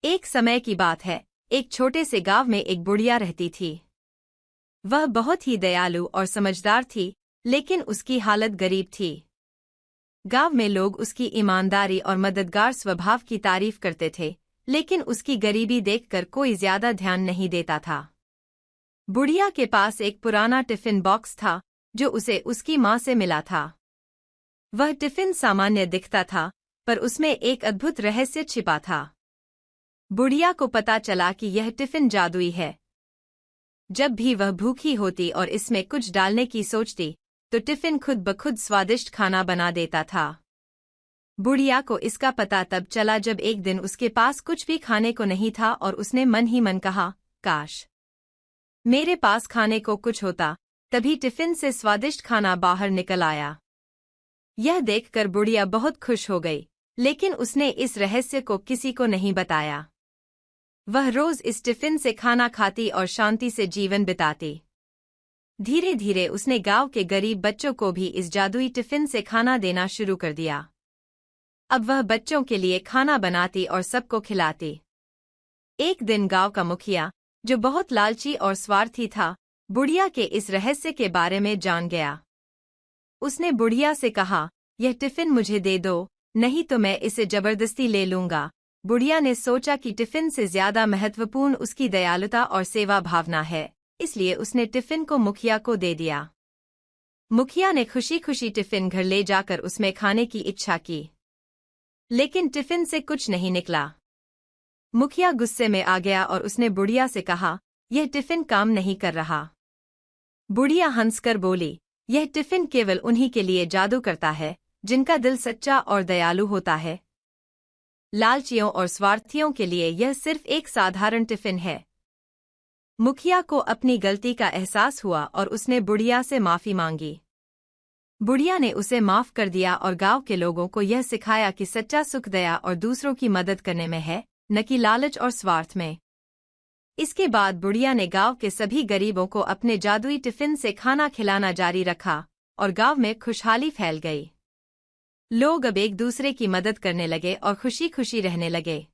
एक समय की बात है, एक छोटे से गांव में एक बुढ़िया रहती थी। वह बहुत ही दयालु और समझदार थी, लेकिन उसकी हालत गरीब थी। गांव में लोग उसकी ईमानदारी और मददगार स्वभाव की तारीफ करते थे, लेकिन उसकी गरीबी देखकर कोई ज्यादा ध्यान नहीं देता था। बुढ़िया के पास एक पुराना टिफिन बॉक्स था, जो उसे उसकी माँ से मिला था। वह टिफिन सामान्य दिखता था, पर उसमें एक अद्भुत रहस्य छिपा था। बुढ़िया को पता चला कि यह टिफिन जादुई है। जब भी वह भूखी होती और इसमें कुछ डालने की सोचती, तो टिफिन खुद ब खुद स्वादिष्ट खाना बना देता था। बुढ़िया को इसका पता तब चला जब एक दिन उसके पास कुछ भी खाने को नहीं था और उसने मन ही मन कहा, काश मेरे पास खाने को कुछ होता। तभी टिफिन से स्वादिष्ट खाना बाहर निकल आया। यह देखकर बुढ़िया बहुत खुश हो गई, लेकिन उसने इस रहस्य को किसी को नहीं बताया। वह रोज इस टिफिन से खाना खाती और शांति से जीवन बिताती। धीरे धीरे उसने गांव के गरीब बच्चों को भी इस जादुई टिफिन से खाना देना शुरू कर दिया। अब वह बच्चों के लिए खाना बनाती और सबको खिलाती। एक दिन गांव का मुखिया, जो बहुत लालची और स्वार्थी था, बुढ़िया के इस रहस्य के बारे में जान गया। उसने बुढ़िया से कहा, यह टिफिन मुझे दे दो, नहीं तो मैं इसे जबरदस्ती ले लूंगा। बुढ़िया ने सोचा कि टिफिन से ज्यादा महत्वपूर्ण उसकी दयालुता और सेवा भावना है, इसलिए उसने टिफिन को मुखिया को दे दिया। मुखिया ने खुशी खुशी टिफिन घर ले जाकर उसमें खाने की इच्छा की, लेकिन टिफिन से कुछ नहीं निकला। मुखिया गुस्से में आ गया और उसने बुढ़िया से कहा, यह टिफिन काम नहीं कर रहा। बुढ़िया हंसकर बोली, यह टिफिन केवल उन्हीं के लिए जादू करता है जिनका दिल सच्चा और दयालु होता है। लालचियों और स्वार्थियों के लिए यह सिर्फ एक साधारण टिफिन है। मुखिया को अपनी गलती का एहसास हुआ और उसने बुढ़िया से माफी मांगी। बुढ़िया ने उसे माफ कर दिया और गांव के लोगों को यह सिखाया कि सच्चा सुख दया और दूसरों की मदद करने में है, न कि लालच और स्वार्थ में। इसके बाद बुढ़िया ने गांव के सभी गरीबों को अपने जादुई टिफिन से खाना खिलाना जारी रखा और गांव में खुशहाली फैल गई। लोग अब एक दूसरे की मदद करने लगे और खुशी खुशी रहने लगे।